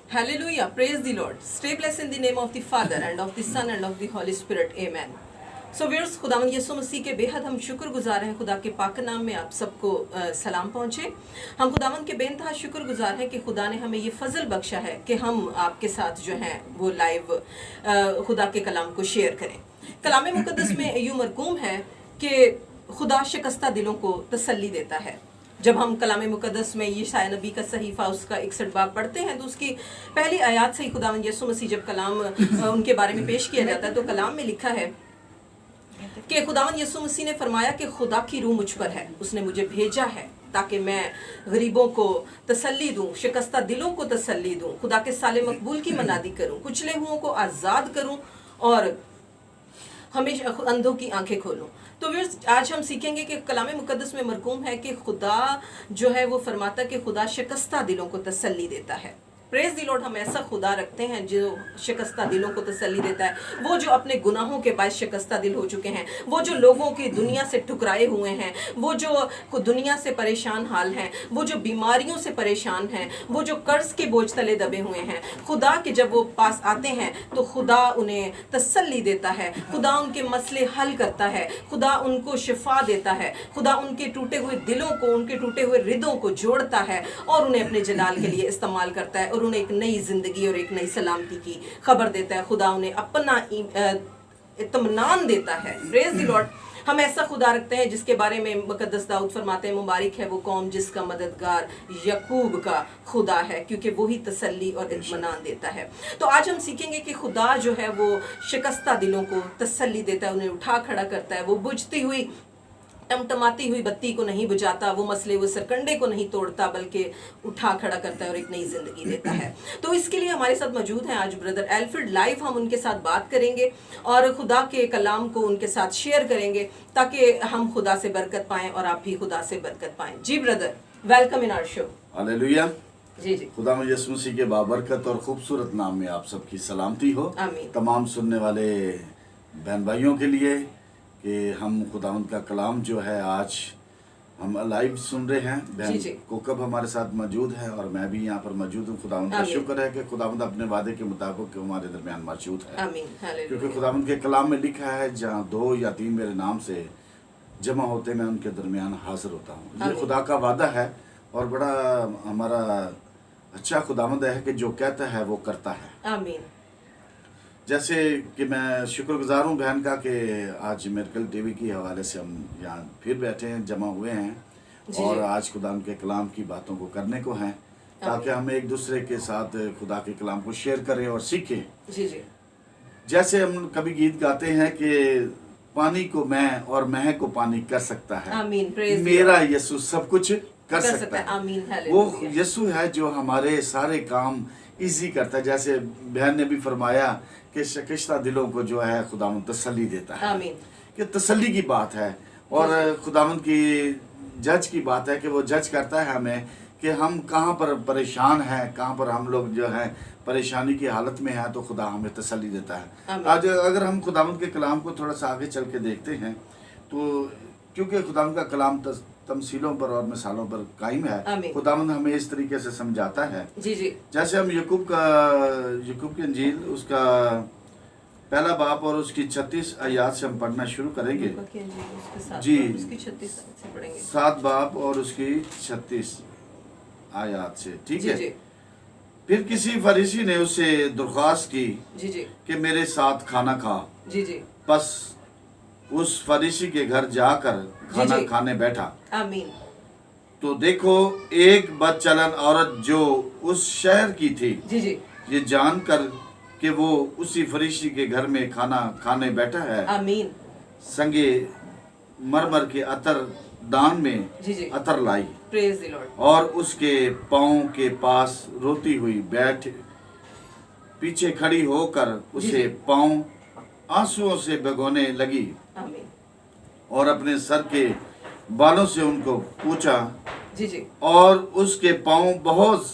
Hallelujah. Praise the Lord. Stay blessed in the name of the Father and of the Son and of the Holy Spirit. Amen. So viewers, खुदावंद यीशु मसीह के बेहद हम शुक्रगुजार हैं। खुदा के पाक नाम में आप सबको सलाम पहुँचे। हम खुदावंद के बेनतहा शुक्रगुजार हैं कि खुदा ने हमें ये फजल बख्शा है कि हम आपके साथ जो हैं वो लाइव खुदा के कलाम को शेयर करें। कलाम मुकद्दस में यूं मरकूम है कि खुदा शिकस्ता दिलों को तसल्ली देता है। जब हम कलाम मुकद्दस में यशाया नबी का सहीफा उसका 61 बाब पढ़ते हैं तो उसकी पहली आयत से ही खुदावंद यीशु मसीह जब कलाम उनके बारे में पेश किया जाता है तो कलाम में लिखा है कि खुदावंद यीशु मसीह ने फरमाया कि खुदा की रूह मुझ पर है, उसने मुझे भेजा है ताकि मैं गरीबों को तसल्ली दूं, शिकस्ता दिलों को तसल्ली दूं, खुदा के साले मकबूल की मनादी करूं, कुचले हुओं को आज़ाद करूं और हमेशा अंधों की आंखें खोलूं। तो व्यूअर्स, आज हम सीखेंगे कि कलाम मुकद्दस में मरकूम है कि खुदा जो है वो फरमाता है कि खुदा शिकस्ता दिलों को तसल्ली देता है। Praise the Lord. हम ऐसा खुदा रखते हैं जो शिकस्ता दिलों को तसल्ली देता है। वो जो अपने गुनाहों के बायस शिकस्ता दिल हो चुके हैं, वो जो लोगों की दुनिया से ठुकराए हुए हैं, वो जो दुनिया से परेशान हाल हैं, वो जो बीमारियों से परेशान हैं, वो जो कर्ज के बोझ तले दबे हुए हैं, खुदा के जब वो पास आते हैं तो खुदा उन्हें तसल्ली देता है, खुदा उनके मसले हल करता है, खुदा उनको शिफा देता है, खुदा उनके टूटे हुए दिलों को, उनके टूटे हुए हृदयों को जोड़ता है और उन्हें अपने जलाल के लिए इस्तेमाल करता है और उन्हें एक नई जिंदगी और एक नई सलामती की खबर देता है। खुदा उन्हें अपना इत्मीनान देता है। Praise the Lord. हम ऐसा खुदा रखते हैं जिसके बारे में मुकद्दस दाऊद फरमाते हैं, मुबारक है वो कौम जिसका मददगार यकूब का खुदा है, क्योंकि वही तसल्ली और इत्मीनान देता है। तो आज हम सीखेंगे कि खुदा जो है वो शिकस्ता दिलों को तसल्ली देता है, उन्हें उठा खड़ा करता है। वो बुझती हुई टमटमाती हुई बत्ती को नहीं बुझाता, वो मसले वो सरकंडे को नहीं तोड़ता, बल्कि उठा खड़ा करता है और एक नई जिंदगी देता है। तो इसके लिए हमारे साथ मौजूद हैं आज ब्रदर एल्फ्रेड। लाइव हम उनके साथ बात करेंगे और खुदा के कलाम को उनके साथ शेयर करेंगे ताकि हम खुदा से बरकत पाएं और आप भी खुदा से बरकत पाएं। जी brother, welcome in our show. Hallelujah. जी जी। खुदा में यीशु मसीह के बाबरकत और खूबसूरत नाम में आप सबकी सलामती हो। आमीन। तमाम सुनने वाले बहन भाइयों के लिए कि हम खुदावंद का कलाम जो है आज हम लाइव सुन रहे हैं। बहन कोकब हमारे साथ मौजूद है और मैं भी यहाँ पर मौजूद हूँ। खुदावंद का शुक्र है कि खुदावंद अपने वादे के मुताबिक हमारे दरमियान मौजूद है। क्योंकि खुदावंद के कलाम में लिखा है, जहाँ 2 या 3 मेरे नाम से जमा होते मैं उनके दरमियान हाजिर होता हूँ। ये खुदा का वादा है और बड़ा हमारा अच्छा खुदावंद है कि जो कहता है वो करता है। आमीन। जैसे कि मैं शुक्रगुजार हूँ बहन का कि आज मिरेकल टीवी की हवाले से हम यहाँ फिर बैठे हैं, जमा हुए हैं और आज खुदा के कलाम की बातों को करने को हैं ताकि हम एक दूसरे के साथ खुदा के कलाम को शेयर करें और सीखें। जी जी। जैसे हम कभी गीत गाते हैं कि पानी को मैं और मैं को पानी कर सकता है। आमीन। मेरा यीशु सब कुछ कर सकता है। आमीन। वो यीशु है जो हमारे सारे काम इजी करता है। जैसे बहन ने भी फरमाया कि शिकस्ता दिलों को जो है खुदावंद तसल्ली देता है। आमीन। कि तसल्ली की बात है और खुदावंद की जज की बात है कि वो जज करता है हमें कि हम कहाँ पर परेशान हैं, कहाँ पर हम लोग जो है परेशानी की हालत में हैं, तो खुदा हमें तसल्ली देता है। आज अगर हम खुदावंद के कलाम को थोड़ा सा आगे चल के देखते हैं तो क्योंकि खुदावंद का कलाम तमसीलों पर और मिसालों पर कायम है, खुदावंद हमें इस तरीके से समझाता है। जी जी। जैसे हम यकूब की इंजील उसका पहला बाप और उसकी 36 आयत से हम पढ़ना शुरू करेंगे। जी, 7 बाप और उसकी 36 आयत से, ठीक है। फिर किसी फरीसी ने उससे दरख्वास्त की जी जी कि मेरे साथ खाना खा। जी जी। बस उस फरीसी के घर जाकर खाना खाने बैठा। आमीन। तो देखो एक बदचलन औरत जो उस शहर की थी, जी जी, ये जानकर कि वो उसी फरीसी के घर में खाना खाने बैठा है, आमीन, संगे मरमर के अतर दान में जी जी अतर लाई। Praise the lord. और उसके पाँव के पास रोती हुई बैठ पीछे खड़ी होकर उसे पाँव आंसुओं से भिगोने लगी। आमीन। और अपने सर के बालों से उनको पूछा। जी जी। और उसके पाँव बहुत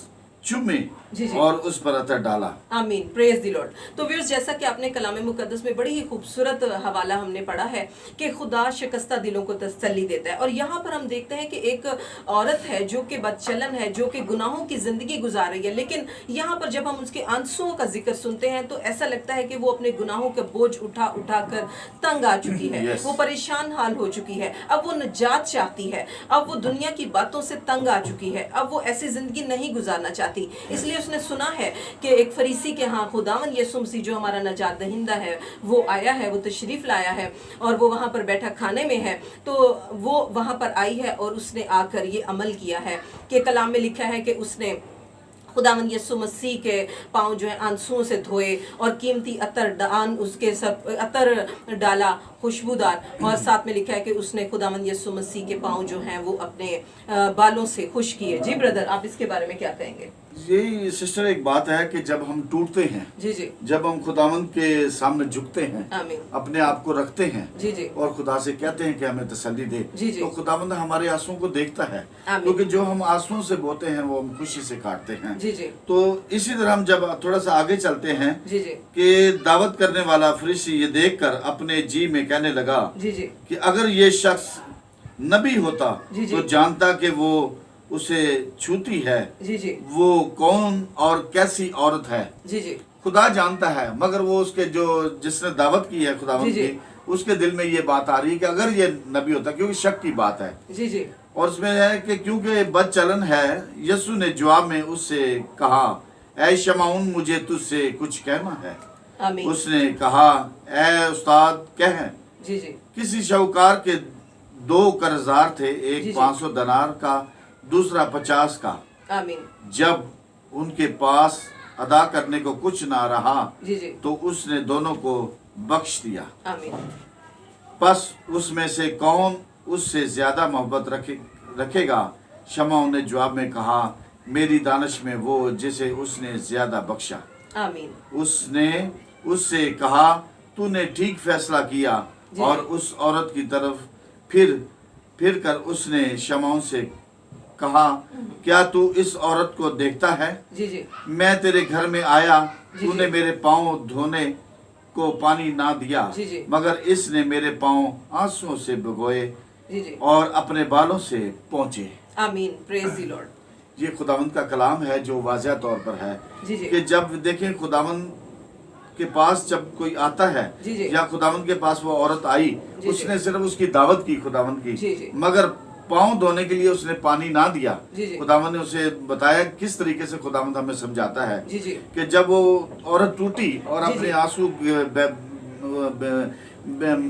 चूमे जी जी। और उस पर अतर डाला। आमीन, प्रेज द लॉर्ड। तो व्यूअर्स, जैसा कि आपने कलाम मुकद्दस में बड़ी ही खूबसूरत हवाला हमने पढ़ा है कि खुदा शिकस्ता दिलों को तसल्ली देता है, और यहाँ पर हम देखते हैं कि एक औरत है जो कि बदचलन है, जो कि गुनाहों की जिंदगी गुजार रही है, लेकिन यहाँ पर जब हम उसके आंसुओं का जिक्र सुनते हैं तो ऐसा लगता है कि वो अपने गुनाहों का बोझ उठा उठा कर तंग आ चुकी है। Yes. वो परेशान हाल हो चुकी है, अब वो निजात चाहती है, अब वो दुनिया की बातों से तंग आ चुकी है, अब वो ऐसी जिंदगी नहीं गुजारना चाहती। इसलिए उसने सुना है कि एक फरीसी के यहाँ खुदावन यीशु मसीह जो हमारा नजात दहिंदा है वो आया है, वो तशरीफ लाया है और वो वहाँ पर बैठा खाने में है। तो वो वहाँ पर आई है और उसने आकर ये अमल किया है कि कलाम में लिखा है कि उसने खुदावन यीशु मसीह के पाँव जो है आंसुओं से धोए और कीमती अतर दान उसके सब अतर डाला खुशबूदार, और साथ में लिखा है कि उसने खुदावन यीशु मसीह के पाँव जो हैं वो अपने बालों से खुश किए। जी ब्रदर, आप इसके बारे में क्या कहेंगे? ये सिस्टर एक बात है कि जब हम टूटते हैं, जी जी, जब हम खुदावंद के सामने झुकते हैं, आमीन, अपने आप को रखते हैं, जी जी, और खुदा से कहते हैं कि हमें तसल्ली दे, जी जी, तो खुदावंद हमारे आंसुओं को देखता है, आमीन, क्योंकि जो हम आंसुओं से बोते हैं वो हम खुशी से काटते हैं। जी जी, तो इसी तरह हम जब थोड़ा सा आगे चलते हैं जी जी, कि दावत करने वाला फरीसी ये देखकर अपने जी में कहने लगा जी जी, कि अगर ये शख्स नबी होता जी जी, तो जानता कि वो उसे छूती है, जी जी, वो कौन और कैसी औरत है। जी जी, खुदा जानता है, मगर वो उसके जो जिसने दावत की है खुदावंद जी जी, की, उसके दिल में ये बात आ रही है कि अगर ये नबी होता, क्योंकि शक की बात है, जी जी, और उसमें है कि क्योंकि बदचलन है। यीशु ने जवाब में उससे कहा, ऐ शमाउन, मुझे तुझसे कुछ कहना है। आमीन, उसने कहा, ऐ उस्ताद कह। जी जी, किसी शाहूकार के 2 कर्जदार थे, जी एक जी। 500 दिनार का, दूसरा 50 का। आमीन, जब उनके पास अदा करने को कुछ ना रहा जी जी, तो उसने दोनों को बख्श दिया। आमीन, बस उसमें से कौन उससे ज्यादा मोहब्बत रखेगा? शमाउन ने जवाब में कहा, मेरी दानिश में वो जिसे उसने ज्यादा बख्शा। आमीन, उसने उससे कहा, तूने ठीक फैसला किया। जी। और उस औरत की तरफ फिर कर उसने शमाउन से कहा, क्या तू इस औरत को देखता है? जी जी, मैं तेरे घर में आया, जी, तूने जी। मेरे पाँव धोने को पानी ना दिया, जी, जी। मगर इसने मेरे पाँव आंसुओं से भिगोए जी जी, और अपने बालों से पोंछे। आमीन, प्रेज द लॉर्ड। ये खुदावंद का कलाम है जो वाज़ह तौर पर है जी जी, कि जब देखें खुदावंद के पास जब कोई आता है, जी, जी। या खुदावंद के पास वो औरत आई, जी, उसने सिर्फ उसकी दावत की खुदावंद जी, जी। की, मगर पाँव धोने के लिए उसने पानी ना दिया। जी, जी। खुदावंद ने उसे बताया किस तरीके से खुदावंद हमें समझाता है जी जी, कि जब वो औरत टूटी और जी, अपने जी। आंसू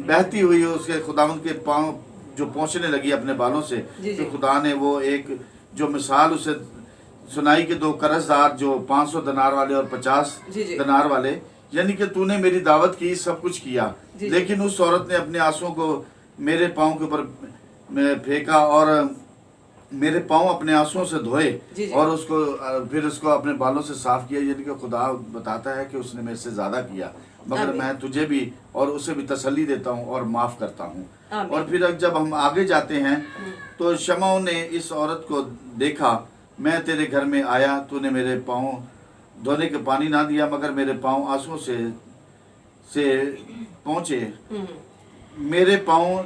बहती हुई उसके खुदावंद के पाँव जो पहुंचने लगी अपने बालों से, जी, जी। तो खुदा ने वो एक जो मिसाल उसे सुनाई कि 2 कर्जदार जो 500 दिनार वाले और 50 जी, जी। दिनार वाले, यानी कि तूने मेरी दावत की, सब कुछ किया, जी, जी। लेकिन उस औरत ने अपने आंसुओं को मेरे पाँव के ऊपर फेंका और मेरे पाँव अपने आंसुओं से धोए, जी, जी। और उसको फिर उसको अपने बालों से साफ किया। यानी कि खुदा बताता है कि उसने मेरे से ज़्यादा किया, मगर आमीन। मैं तुझे भी और उसे भी तसल्ली देता हूँ और माफ़ करता हूँ। आमीन। और फिर जब हम आगे जाते हैं तो शमाउन ने इस औरत को देखा, मैं तेरे घर में आया, तूने मेरे पाँव धोने के पानी ना दिया, मगर मेरे पाँव आंसुओं से पहुँचे, मेरे पाँव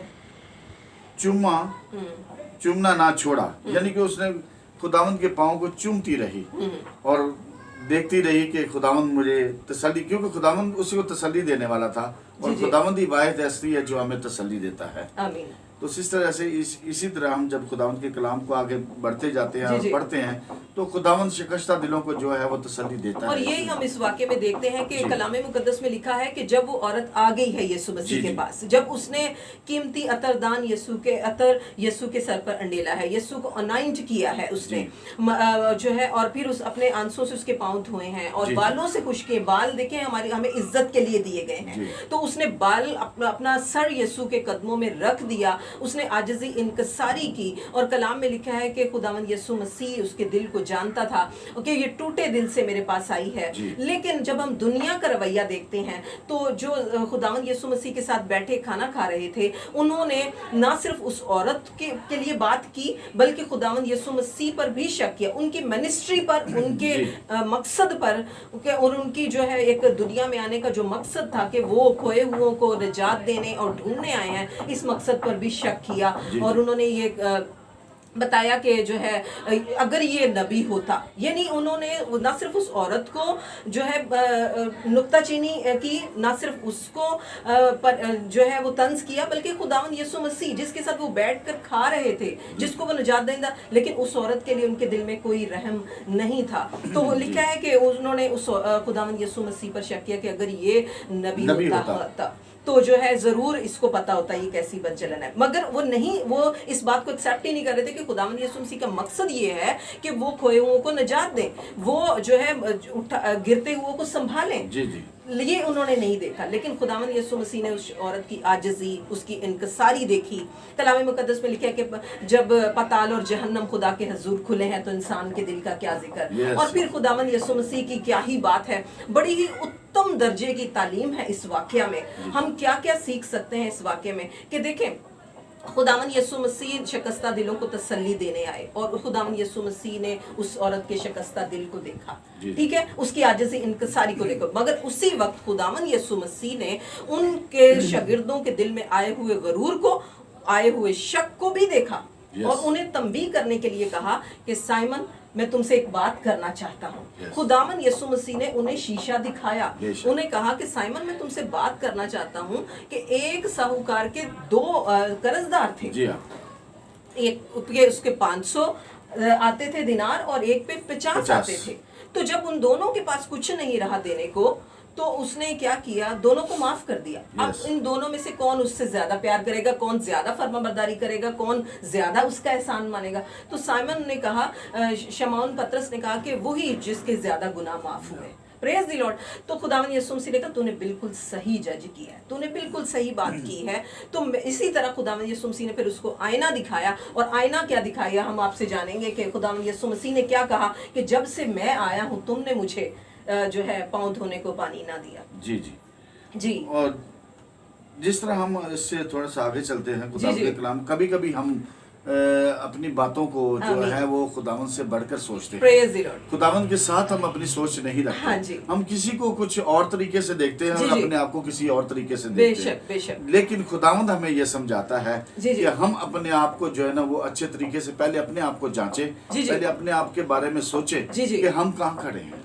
चूमना ना छोड़ा। यानी कि उसने खुदावंद के पाँव को चूमती रही और देखती रही कि खुदावंद मुझे तसल्ली, क्योंकि खुदावंद उसी को तसल्ली देने वाला था, और जी, जी। खुदावंद ही वाहिद ऐसी है जो हमें तसल्ली देता है। आमीन, तो सिस्टर ऐसे इसी तरह हम जब खुदावंद के कलाम को आगे बढ़ते जाते हैं जी, और जी। पढ़ते हैं तो खुदावंद शिकस्ता दिलों को जो है वो तसल्ली देता और है। यही हम इस वाक्य में देखते हैं कि जी। कलाम मुकद्दस में लिखा है कि जब वो औरत आ गई है यीशु जी, मसीह के जी। पास, जब उसने कीमती अतरदान यीशु के सर पर अंडेला है, यीशु को अनाइंट किया है उसने, जो है, और फिर उस अपने आंसुओं से उसके पाँव धोए हैं और जी, जी। बालों से खुश किए। बाल देखें हमें इज्जत के लिए दिए गए हैं। जी। तो उसने बाल अपना सर यीशु के कदमों में रख दिया, उसने आजिज़ी इनकसारी की। और कलाम में लिखा है कि खुदावंद यीशु मसीह उसके दिल को जानता था कि ये टूटे दिल से मेरे पास आई है। लेकिन जब हम दुनिया का रवैया देखते हैं तो जो खुदावंद यीशु मसीह के साथ बैठे खाना खा रहे थे, उन्होंने ना सिर्फ उस औरत के लिए बात की बल्कि खुदावंद यीशु मसीह पर भी शक किया, उनकी मिनिस्ट्री पर, उनके मकसद पर, और उनकी जो है एक दुनिया में आने का जो मकसद था कि वो खोए हुओं को निजात देने और ढूंढने आए हैं, इस मकसद पर भी शक किया। और उन्होंने ये बताया कि जो है अगर ये नबी होता, यानी उन्होंने ना सिर्फ उस औरत को जो है नुक्ताचीनी की, ना सिर्फ उसको पर जो है वो तंज किया, बल्कि खुदावंद यीशु मसीह जिसके साथ वो बैठकर खा रहे थे, जिसको वो निजात देंदा, लेकिन उस औरत के लिए उनके दिल में कोई रहम नहीं था। तो वो लिखा है कि उन्होंने उस खुदावंद यीशु मसीह पर शक किया कि अगर ये नबी होता तो जो है जरूर इसको पता होता ये कैसी बदचलन है। मगर वो नहीं, वो इस बात को एक्सेप्ट ही नहीं कर रहे थे कि खुदावंद यीशु मसीह का मकसद ये है कि वो खोए हुओं को निजात दें, वो जो है गिरते हुओं को संभालें। जी जी, ये उन्होंने नहीं देखा। लेकिन खुदावंद यीशु मसीह ने उस औरत की आजिज़ी, उसकी इनकसारी देखी। कलाम मुकद्दस में लिखा है कि जब पताल और जहन्नम खुदा के हजूर खुले हैं तो इंसान के दिल का क्या जिक्र। और फिर खुदावंद यीशु मसीह की क्या ही बात है, बड़ी ही उत्तम दर्जे की तालीम है इस वाकया में। हम क्या क्या सीख सकते हैं इस वाकये में कि देखें, खुदावंद यीशु मसीह शिकस्ता दिलों को तसल्ली देने आए और खुदावंद यीशु मसीह ने उस औरत के शिकस्ता दिल को देखा, ठीक है, उसकी आजिज़ी इनकसारी को देखा। मगर उसी वक्त खुदावंद यीशु मसीह ने उनके शागिर्दों के दिल में आए हुए गरूर को, आए हुए शक को भी देखा और उन्हें तंबीह करने के लिए कहा कि साइमन, मैं तुमसे एक बात करना चाहता हूँ। खुदावंद यीशु मसीह ने उन्हें शीशा दिखाया, उन्हें कहा कि साइमन, मैं तुमसे बात करना चाहता हूँ कि एक साहूकार के 2 कर्जदार थे। एक के उसके 500 आते थे दिनार और एक पे 50 आते थे। तो जब उन दोनों के पास कुछ नहीं रहा देने को, तो उसने क्या किया, दोनों को माफ कर दिया। अब इन दोनों में से कौन उससे ज्यादा प्यार करेगा, कौन ज्यादा फर्माबरदारी करेगा, कौन ज्यादा उसका एहसान मानेगा? तो साइमन ने कहा, शमौन पतरस ने कहा कि वही जिसके ज्यादा गुनाह माफ हुए। Praise the Lord. तो खुदावंद यीशु मसीह ने कहा, तूने बिल्कुल सही जज किया है, तूने बिल्कुल सही बात की है। तो इसी तरह खुदावंद यीशु मसीह ने फिर उसको आईना दिखाया, और आईना क्या दिखाया हम आपसे जानेंगे कि खुदावंद यीशु मसीह ने क्या कहा कि जब से मैं आया हूँ तुमने मुझे जो है पाँव धोने को पानी ना दिया। जी जी जी। और जिस तरह हम इससे थोड़ा सा आगे चलते हैं, खुदावंद के कलाम, कभी कभी हम अपनी बातों को जो है वो खुदावंद से बढ़कर सोचते हैं। खुदावंद के साथ हम अपनी सोच नहीं रखते। हम किसी को कुछ और तरीके से देखते हैं और अपने आप को किसी और तरीके से देखते हैं। बेशक। लेकिन खुदावंद हमें ये समझाता है कि हम अपने आप को जो है ना वो अच्छे तरीके से पहले अपने आप को जांचें, पहले अपने आप के बारे में सोचें कि हम कहाँ खड़े हैं।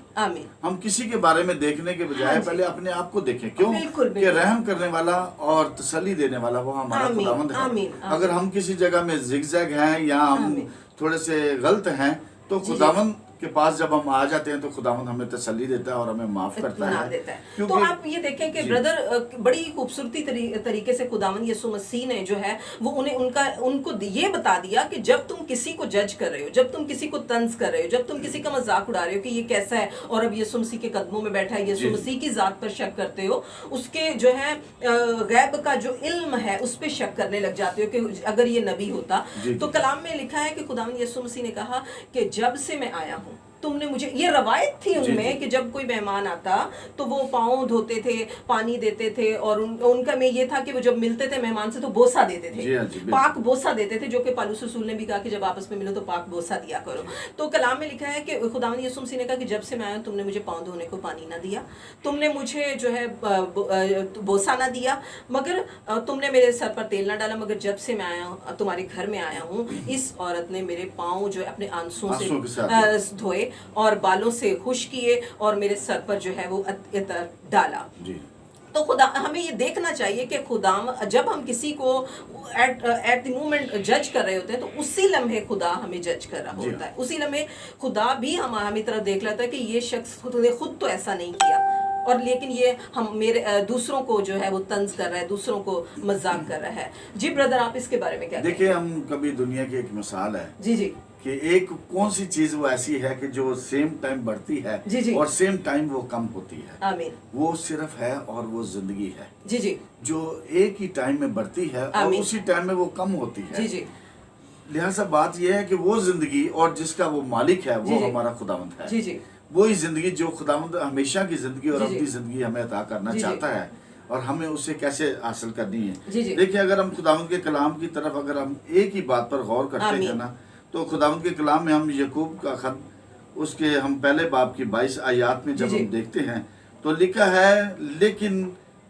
हम किसी के बारे में देखने के बजाय पहले अपने आप को देखें। क्यों? कि रहम करने वाला और तसल्ली देने वाला वो हमारा खुदावंद है। अगर हम किसी जगह में जिगजैग हैं या हम थोड़े से गलत हैं, तो खुदावंद के पास जब हम आ जाते हैं तो खुदावंद हमें तसल्ली देता है और हमें माफ करता है। तो आप ये देखें कि ब्रदर बड़ी खूबसूरती तरीके से खुदावंद यीशु मसीह ने जो है वो उनको ये बता दिया कि जब तुम किसी को जज कर रहे हो, जब तुम किसी को तंज कर रहे हो, जब तुम किसी का मजाक उड़ा रहे हो कि ये कैसा है, और अब यीशु मसीह के कदमों में बैठा है, यीशु मसीह की जात पर शक करते हो, उसके जो है गैब का जो इल्म है उस पर शक करने लग जाते हो कि अगर ये नबी होता। तो कलाम में लिखा है कि खुदावंद यीशु मसीह ने कहा कि जब से मैं आया हूँ तुमने मुझे, ये रवायत थी उनमें कि जब कोई मेहमान आता तो वो पाँव धोते थे, पानी देते थे, और उनका में ये था कि वो जब मिलते थे मेहमान से तो बोसा देते थे, पाक बोसा देते थे, जो कि पालूस रसूल ने भी कहा कि जब आपस में मिलो तो पाक बोसा दिया करो। तो कलाम में लिखा है कि खुदावंद यीशु मसीह ने कहा कि जब से मैं आया तुमने मुझे पाँव धोने को पानी ना दिया, तुमने मुझे जो है बोसा ना दिया, मगर तुमने मेरे सर पर तेल ना डाला, मगर जब से मैं आया तुम्हारे घर में आया हूँ, इस औरत ने मेरे पाँव जो है अपने आंसुओं से धोए और बालों से खुश किए और मेरे सर पर जो है वो इतर डाला। तो खुदा हमें ये देखना चाहिए कि खुदा जब हम किसी को एट द मोमेंट जज कर रहे होते हैं तो उसी लम्हे खुदा हमें जज कर रहा होता है, उसी लम्हे खुदा भी हमारी तरफ देख लेता है कि ये शख्स खुद तो ऐसा नहीं किया, और लेकिन ये हम मेरे दूसरों को जो है वो तंज कर रहा है, दूसरों को मजाक कर रहा है। जी ब्रदर, आप इसके बारे में क्या देखिए, हम कभी दुनिया की एक मिसाल है जी कि एक कौन सी चीज वो ऐसी है कि जो सेम टाइम बढ़ती है जी जी। और सेम टाइम वो कम होती है। आमीन। वो सिर्फ है और वो जिंदगी है जी जी। जो एक ही टाइम में बढ़ती है और आमीन। उसी टाइम में वो कम होती है। जी जी। लिहाजा बात यह है कि वो जिंदगी और जिसका वो मालिक है जी वो जी। हमारा खुदावंद है। जी जी। वही जिंदगी जो खुदावंद हमेशा की जिंदगी और जी जी। अपनी जिंदगी हमें अता करना जी जी। चाहता है और हमें उसे कैसे हासिल करनी है। जी जी। देखिए अगर हम खुदावंद के कलाम की तरफ अगर हम एक ही बात पर गौर करते आमीन। हैं ना, तो खुदावंद के कलाम में हम यकूब का खत उसके हम पहले बाब की 22 आयत में जी जब जी। हम देखते हैं तो लिखा है, लेकिन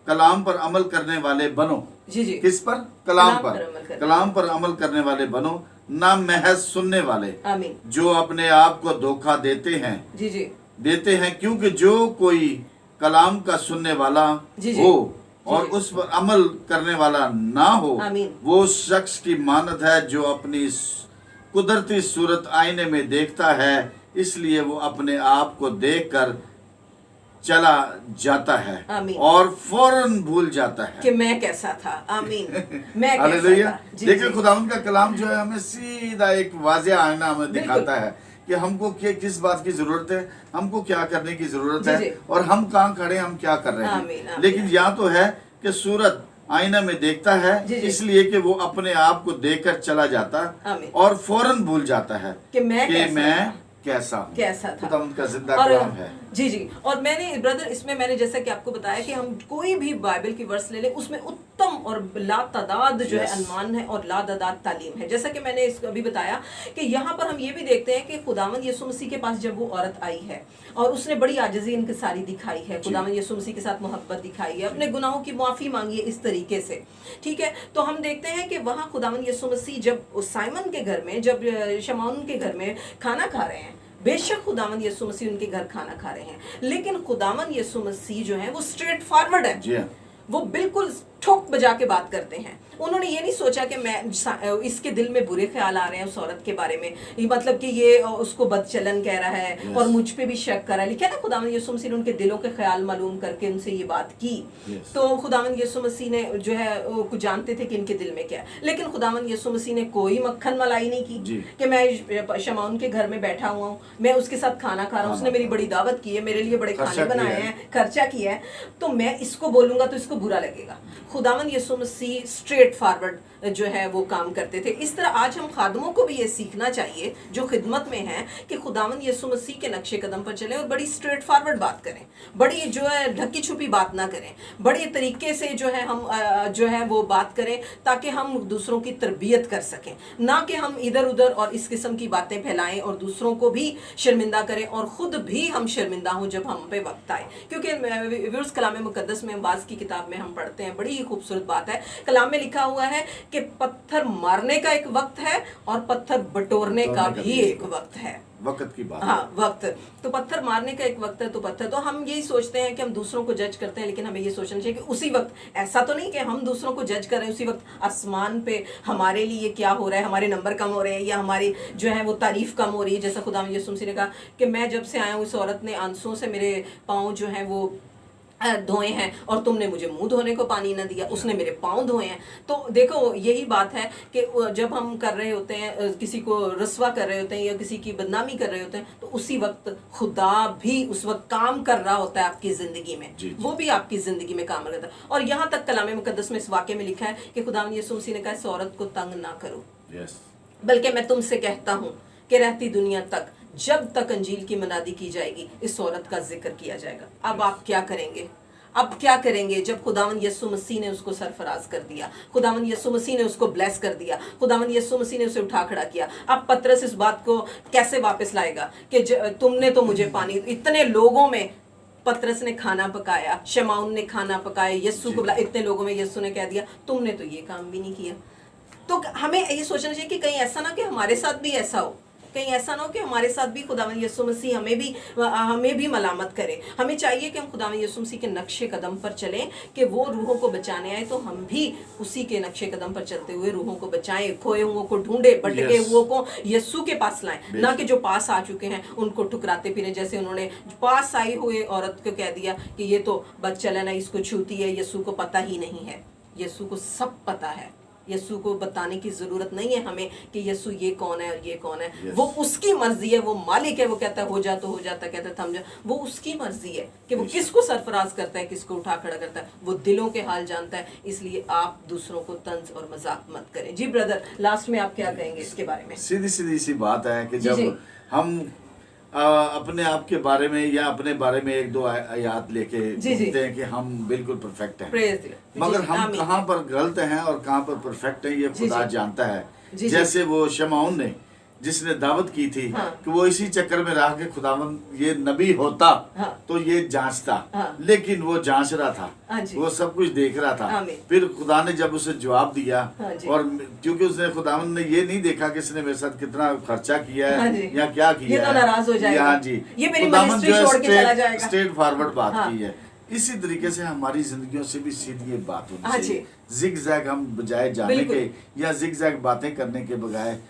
कलाम पर अमल करने वाले बनो। जी जी। किस पर? कलाम कलाम पर। पर अमल करने कलाम पर अमल करने वाले बनो, ना महज सुनने वाले आमीन। जो अपने आप को धोखा देते हैं। जी जी। देते हैं क्योंकि जो कोई कलाम का सुनने वाला जी जी। हो जी और जी। उस पर अमल करने वाला ना हो, आमीन। वो शख्स की मानत है जो अपनी कुदरती सूरत आईने में देखता है, इसलिए वो अपने आप को देखकर चला जाता है आमीन। और फौरन भूल जाता है कि मैं कैसा था। आमीन। मैं कैसा हालेलुया। था। जी देखिए जी। खुदावंद का कलाम जो है हमें सीधा एक वाज़ेह आईना हमें बिल्कुल। दिखाता है कि हमको किस बात की जरूरत है, हमको क्या करने की जरूरत जी है जी। और हम कहाँ खड़े हैं, हम क्या कर रहे आमीन, हैं। आमीन। लेकिन यहाँ तो है कि सूरत आईना में देखता है, जी जी। इसलिए कि वो अपने आप को देखकर चला जाता आमीन। और फौरन भूल जाता है कि मैं कैसा हूँ। कैसा था। खुदावंद का जिंदा और कलाम है। जी जी। और मैंने ब्रदर इसमें मैंने जैसा कि आपको बताया कि हम कोई भी बाइबल की वर्स ले लें उसमें उत्तम और लातादाद जो है Yes. अनुमान है और लातादाद तालीम है। जैसा कि मैंने इसको अभी बताया कि यहाँ पर हम ये भी देखते हैं कि खुदावंद यीशु मसीह के पास जब वो औरत आई है और उसने बड़ी आजिज़ी इनकी सारी दिखाई है, खुदावंद यीशु मसीह के साथ मोहब्बत दिखाई है, अपने गुनाहों की माफ़ी मांगी है इस तरीके से, ठीक है। तो हम देखते हैं कि वहाँ खुदावंद यीशु मसीह जब साइमन के घर में, जब शमौन के घर में खाना खा रहे हैं, बेशक खुदावंद यीशु मसीह उनके घर खाना खा रहे हैं, लेकिन खुदावंद यीशु मसीह जो है वो स्ट्रेट फॉरवर्ड है। जी हाँ। वो बिल्कुल ठोक बजा के बात करते हैं। उन्होंने ये नहीं सोचा कि मैं इसके दिल में बुरे ख्याल आ रहे हैं उस औरत के बारे में, ये मतलब कि ये उसको बदचलन कह रहा है Yes. और मुझ पे भी शक कर रहा है। लिखा है ना खुदावंद यीशु मसीह ने उनके दिलों के ख्याल मालूम करके उनसे ये बात की। Yes. तो खुदावंद यीशु मसीह ने जो है वो कुछ जानते थे कि इनके दिल में क्या है, लेकिन खुदावंद यीशु मसीह ने कोई मक्खन मलाई नहीं की जी। कि मैं शमौन के घर में बैठा हुआ हूँ, मैं उसके साथ खाना खा रहा हूँ, उसने मेरी बड़ी दावत की है, मेरे लिए बड़े खर्चा खाने बनाए किया है। हैं, खर्चा किया है, तो मैं इसको बोलूंगा तो इसको बुरा लगेगा। खुदावंद यीशु मसीह स्ट्रेट फॉरवर्ड जो है वो काम करते थे। इस तरह आज हम खादमों को भी ये सीखना चाहिए जो खिदमत में हैं कि खुदावंद यीशु मसीह के नक्शे कदम पर चलें और बड़ी स्ट्रेट फॉरवर्ड बात करें, बड़ी जो है ढकी छुपी बात ना करें, बड़े तरीके से जो है हम जो है वो बात करें ताकि हम दूसरों की तरबियत कर सकें, ना कि हम इधर उधर और इस किस्म की बातें फैलाएं और दूसरों को भी शर्मिंदा करें और ख़ुद भी हम शर्मिंदा हों जब हम पे वक्त आए। क्योंकि कलाम मुकद्दस में बाज़ की किताब में हम पढ़ते हैं, बड़ी ही खूबसूरत बात है, कलाम में लिखा हुआ है कि पत्थर मारने का एक वक्त है और पत्थर बटोरने का भी एक वक्त है। वक्त की बात। हाँ, वक्त। तो पत्थर मारने का एक वक्त है तो पत्थर, तो हम यही सोचते हैं कि हम दूसरों को जज करते हैं, लेकिन हमें ये सोचना चाहिए कि उसी वक्त, ऐसा तो नहीं कि हम दूसरों को जज कर रहे हैं, उसी वक्त आसमान पे हमारे लिए क्या हो रहा है, हमारे नंबर कम हो रहे हैं या हमारी जो है वो तारीफ कम हो रही है। जैसा खुदा यीशु मसीह ने कहा कि मैं जब से आया हूँ इस औरत ने आंसुओं से मेरे पाँव जो हैं वो धोए हैं और तुमने मुझे मुंह धोने को पानी ना दिया, उसने मेरे पाँव धोए हैं। तो देखो यही बात है कि जब हम कर रहे होते हैं, किसी को रस्वा कर रहे होते हैं या किसी की बदनामी कर रहे होते हैं, तो उसी वक्त खुदा भी उस वक्त काम कर रहा होता है आपकी ज़िंदगी में। जी, जी। वो भी आपकी ज़िंदगी में काम करता है। और यहाँ तक कलाम मुकद्दस में इस वाक़े में लिखा है कि खुदावंद यीशु मसीह ने कहा इस औरत को तंग ना करो, यस। बल्कि मैं तुमसे कहता हूँ कि रहती दुनिया तक जब तक अंजील की मनादी की जाएगी इस औरत का जिक्र किया जाएगा। अब आप क्या करेंगे? अब क्या करेंगे जब खुदावंद यीशु मसीह ने उसको सरफराज कर दिया, खुदावंद यीशु मसीह ने उसको ब्लेस कर दिया, खुदावंद यीशु मसीह ने उसे उठा खड़ा किया। अब पतरस इस बात को कैसे वापस लाएगा कि तुमने तो मुझे पानी, इतने लोगों में पतरस ने खाना पकाया, शमौन ने खाना पकाया, यीशु को बुला, इतने लोगों में यीशु ने कह दिया तुमने तो ये काम भी नहीं किया। तो हमें ये सोचना चाहिए कि कहीं ऐसा ना कि हमारे साथ भी ऐसा हो, कहीं ऐसा ना हो कि हमारे साथ भी खुदावंद यीशु मसीह हमें भी मलामत करे। हमें चाहिए कि हम खुदावंद यीशु मसीह के नक्शे कदम पर चलें कि वो रूहों को बचाने आए, तो हम भी उसी के नक्शे कदम पर चलते हुए रूहों को बचाएं, खोए हुओं को ढूंढे, भटके हुओं को यीशु के पास लाएं, ना कि जो पास आ चुके हैं उनको ठुकराते फिरें। जैसे उन्होंने पास आई हुए औरत को कह दिया कि ये तो बदचलन है, इसको छूती है, यीशु को पता ही नहीं है। यीशु को सब पता है, यीशु को बताने की ज़रूरत नहीं है हमें कि यीशु ये कौन है और ये कौन है। Yes. वो उसकी मर्जी है, वो मालिक है, वो कहता है हो जा तो हो जाता, कहता है थम जा, वो उसकी मर्जी है कि वो Yes. किसको सरफराज करता है, किसको उठा खड़ा करता है, वो दिलों के हाल जानता है। इसलिए आप दूसरों को तंज और मजाक मत करें। जी ब्रदर, लास्ट में आप क्या कहेंगे इसके बारे में? सीधी सीधी सी बात है कि जी, जब जी। हम अपने आप के बारे में या अपने बारे में एक दो आयात लेके जी, जी। बोलते हैं कि हम बिल्कुल परफेक्ट हैं, प्रेज द लॉर्ड। मगर जी, हम आमीन। कहाँ पर गलत हैं और कहाँ पर परफेक्ट हैं ये जी, खुदा जी। जानता है। जी, जी। जैसे वो शमौन ने जिसने दावत की थी हाँ। कि वो इसी चक्कर में रह के खुदावंद ये नबी होता हाँ। तो ये जांचता, हाँ। लेकिन वो जांच रहा था, हाँ जी। वो सब कुछ देख रहा था। आमीन। फिर खुदा ने जब उसे जवाब दिया, हाँ जी। और क्योंकि उसने खुदावंद ने ये नहीं देखा कि इसने मेरे साथ कितना खर्चा किया हाँ है जी। या क्या किया ये तो है, नाराज हो जाएगा। हाँ जी, ये मेरी खुदावंद मिनिस्ट्री जो है छोड़ के चला जाएगा। स्ट्रेट फॉरवर्ड बात हाँ। की है। इसी तरीके से हमारी जिंदगियों से भी सीधी ये बात होनी हाँ चाहिए। जी। जिग जैग हम बजाय जाने बिल्कुल। के या जिग जैग बातें करने के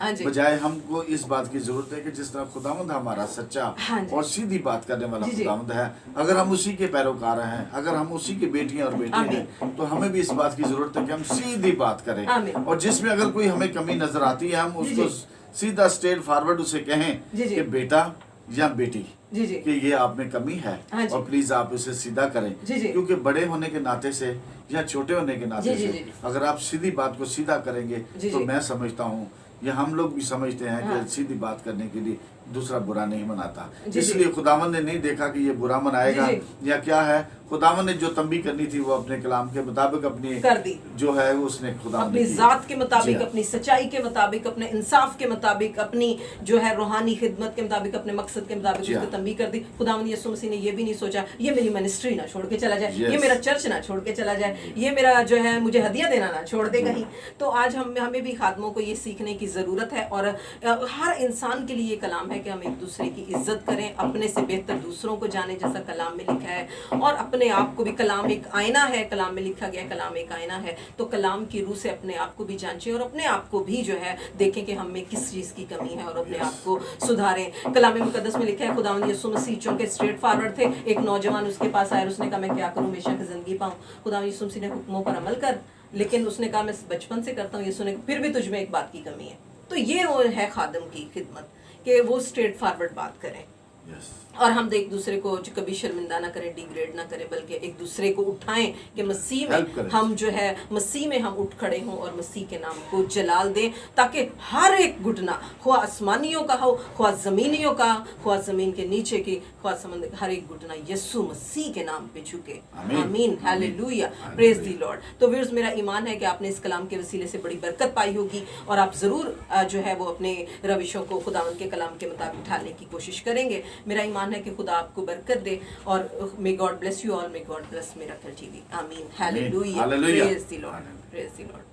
हाँ जी। बजाय हमको इस बात की जरूरत है कि जिस तरह खुदावंद हमारा सच्चा हाँ जी। और सीधी बात करने वाला जी, जी। खुदावंद है, अगर हम उसी के पैरोकार हैं, अगर हम उसी के बेटियां और बेटे आमीन। हैं, तो हमें भी इस बात की जरूरत है कि हम सीधी बात करें, आमीन। और जिसमें अगर कोई हमें कमी नजर आती है हम जी, उसको जी। सीधा स्ट्रेट फॉरवर्ड उसे जी, कहें जी। कि बेटा या बेटी, जी जी। कि ये आप में कमी है हाँ जी। और प्लीज आप इसे सीधा करें। जी, जी। क्योंकि बड़े होने के नाते से या छोटे होने के नाते जी, जी, से जी। अगर आप सीधी बात को सीधा करेंगे जी, तो जी। मैं समझता हूँ या हम लोग भी समझते हैं हाँ। कि सीधी बात करने के लिए दूसरा बुरा नहीं मनाता। जी, जी। इसलिए खुदावन ने नहीं देखा कि ये बुरा मनाएगा जी, या क्या है। खुदावन ने जो तंबी करनी थी वो अपने कलाम के मुताबिक अपनी कर दी, जो है उसने खुदावन अपनी ने की। जात के मुताबिक, जी हाँ। अपनी सच्चाई के मुताबिक, अपने इंसाफ के मुताबिक, अपनी जो है रूहानी खिदमत के मुताबिक, अपने मकसद के मुताबिक जी उसको हाँ। तंबीह कर दी। खुदावंद यीशु मसीह ने ये भी नहीं सोचा ये मेरी मिनिस्ट्री ना छोड़ के चला जाए, Yes. ये मेरा चर्च ना छोड़ के चला जाए, ये मेरा जो है मुझे हदिया देना ना छोड़ दे कहीं। तो आज हमें भी खादमों को ये सीखने की ज़रूरत है, और हर इंसान के लिए ये कलाम है कि हम एक दूसरे की इज्जत करें, अपने से बेहतर दूसरों को जाने, जैसा कलाम में लिखा है, और अपने आप को भी, कलाम एक आईना है, कलाम में लिखा गया कलाम एक आईना है, तो कलाम की रूह से अपने आप को भी जांचें और अपने आप को भी जो है देखें कि हम में किस चीज़ की कमी है और अपने आप को सुधारें। कलाम मुकद्दस में लिखा है खुदावंद यीशु मसीह चूंकि स्ट्रेट फॉरवर्ड थे, एक नौजवान उसके पास आया और उसने कहा मैं क्या करूं हमेशा की जिंदगी पाऊं। खुदावंद यीशु मसीह ने हुक्मों पर अमल कर, लेकिन उसने कहा मैं बचपन से करता हूं। यीशु ने फिर भी तुझ में एक बात की कमी है। तो ये वो है खादम की खिदमत कि वो स्ट्रेट फॉरवर्ड बात करें, Yes. और हम एक दूसरे को कभी शर्मिंदा ना करें, डिग्रेड ना करें, बल्कि एक दूसरे को उठाएं कि मसीह Help में करें। हम जो है मसीह में हम उठ खड़े हों और मसीह के नाम को जलाल दें, ताकि हर एक घुटना, ख्वा आसमानियों का हो, ख्वा ज़मीनियों का, ख्वा ज़मीन के नीचे की, ख्वा समंदर, हर एक घुटना यीशु मसीह के नाम पे झुके। आमीन। आमीन, हालेलुया, प्रेज दी लॉर्ड। तो व्यूअर्स, मेरा ईमान है कि आपने इस कलाम के वसीले से बड़ी बरकत पाई होगी, और आप ज़रूर जो है वो अपने रविशों को खुदावंद के कलाम के मुताबिक ढालने की कोशिश करेंगे। मेरा ईमान है कि खुदा आपको बरकत दे, और may God bless you all, may God bless miracle TV. आमीन, हालेलुया, हालेलुया। प्रेज दी लॉर्ड, प्रेज दी लॉर्ड।